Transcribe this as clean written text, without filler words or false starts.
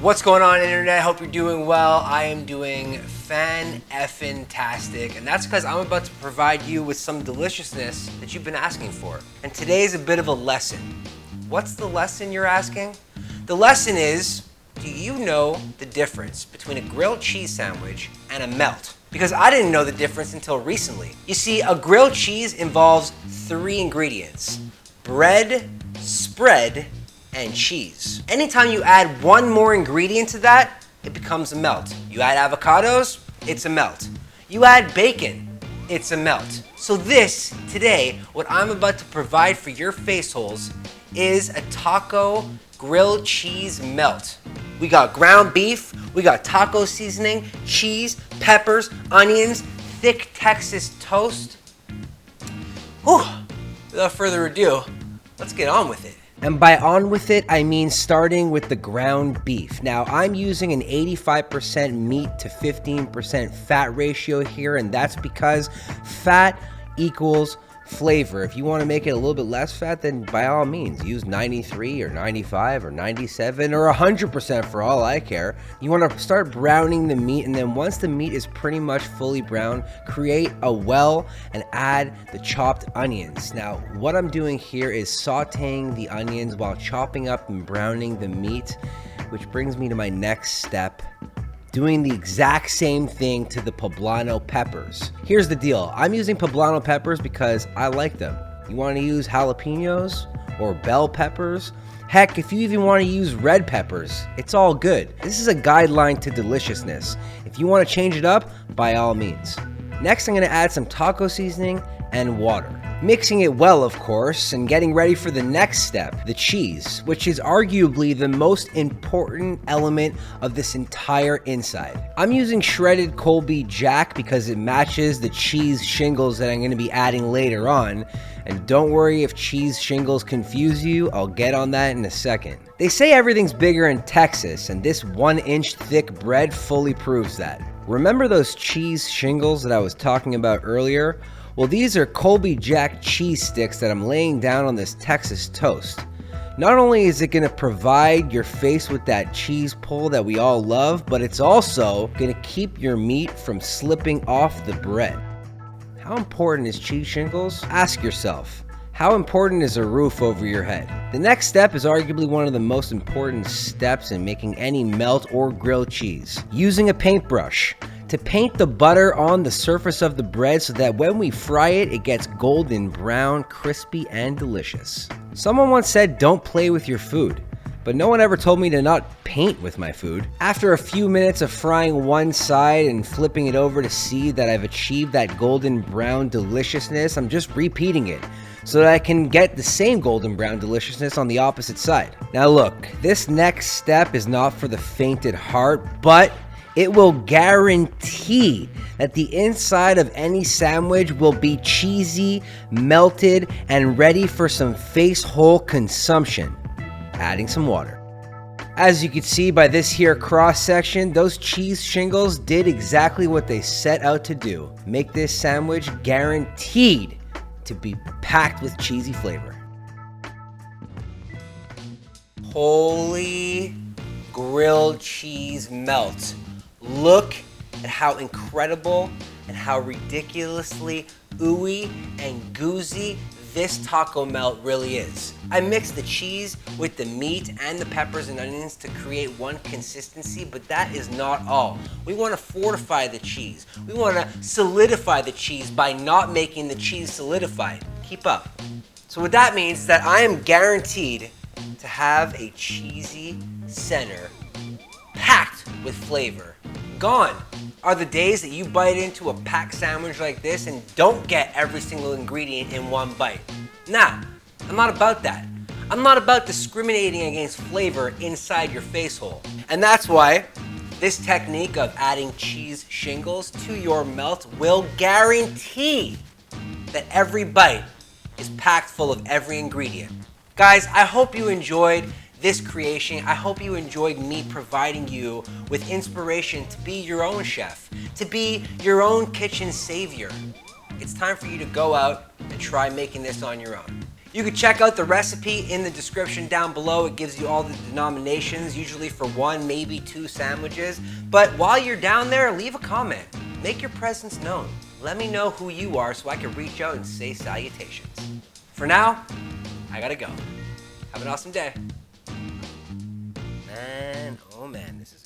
What's going on, internet? Hope you're doing well. I am doing fan-effing-tastic, and that's because I'm about to provide you with some deliciousness that you've been asking for. And today's a bit of a lesson. What's the lesson, you're asking? The lesson is, do you know the difference between a grilled cheese sandwich and a melt? Because I didn't know the difference until recently. You see, a grilled cheese involves 3 ingredients: bread, spread, and cheese. Anytime you add one more ingredient to that, it becomes a melt. You add avocados, it's a melt. You add bacon, it's a melt. So today, what I'm about to provide for your face holes is a taco grilled cheese melt. We got ground beef, we got taco seasoning, cheese, peppers, onions, thick Texas toast. Whew. Without further ado, let's get on with it. And by on with it, I mean starting with the ground beef. Now, I'm using an 85% meat to 15% fat ratio here, and that's because fat equals flavor. If you want to make it a little bit less fat, then by all means, use 93 or 95 or 97 or 100% for all I care. You want to start browning the meat, and then once the meat is pretty much fully brown, create a well and add the chopped onions. Now, what I'm doing here is sauteing the onions while chopping up and browning the meat, which brings me to my next step: doing the exact same thing to the poblano peppers. Here's the deal. I'm using poblano peppers because I like them. You want to use jalapenos or bell peppers? Heck, if you even want to use red peppers, it's all good. This is a guideline to deliciousness. If you want to change it up, by all means. Next, I'm going to add some taco seasoning and water. Mixing it well, of course, and getting ready for the next step, the cheese, which is arguably the most important element of this entire inside. I'm using shredded Colby Jack because it matches the cheese shingles that I'm going to be adding later on. And don't worry if cheese shingles confuse you, I'll get on that in a second. They say everything's bigger in Texas, and this 1-inch thick bread fully proves that. Remember those cheese shingles that I was talking about earlier? Well, these are Colby Jack cheese sticks that I'm laying down on this Texas toast. Not only is it going to provide your face with that cheese pull that we all love, but it's also going to keep your meat from slipping off the bread. How important is cheese shingles? Ask yourself. How important is a roof over your head? The next step is arguably one of the most important steps in making any melt or grilled cheese: using a paintbrush to paint the butter on the surface of the bread so that when we fry it, it gets golden brown, crispy, and delicious. Someone once said, don't play with your food, but no one ever told me to not paint with my food. After a few minutes of frying one side and flipping it over to see that I've achieved that golden brown deliciousness, I'm just repeating it so that I can get the same golden brown deliciousness on the opposite side. Now look, this next step is not for the faint at heart, but it will guarantee that the inside of any sandwich will be cheesy, melted, and ready for some face hole consumption. Adding some water. As you can see by this here cross section, those cheese shingles did exactly what they set out to do: make this sandwich guaranteed to be packed with cheesy flavor. Holy grilled cheese melt. Look at how incredible and how ridiculously ooey and goozy this taco melt really is. I mixed the cheese with the meat and the peppers and onions to create one consistency, but that is not all. We want to fortify the cheese. We want to solidify the cheese by not making the cheese solidified. Keep up. So what that means is that I am guaranteed to have a cheesy center packed with flavor. Gone are the days that you bite into a packed sandwich like this and don't get every single ingredient in one bite. Nah, I'm not about that. I'm not about discriminating against flavor inside your face hole. And that's why this technique of adding cheese shingles to your melt will guarantee that every bite is packed full of every ingredient. Guys, I hope you enjoyed this creation. I hope you enjoyed me providing you with inspiration to be your own chef, to be your own kitchen savior. It's time for you to go out and try making this on your own. You can check out the recipe in the description down below. It gives you all the denominations, usually for 1, maybe 2 sandwiches. But while you're down there, leave a comment. Make your presence known. Let me know who you are so I can reach out and say salutations. For now, I gotta go. Have an awesome day. Man, oh man, this is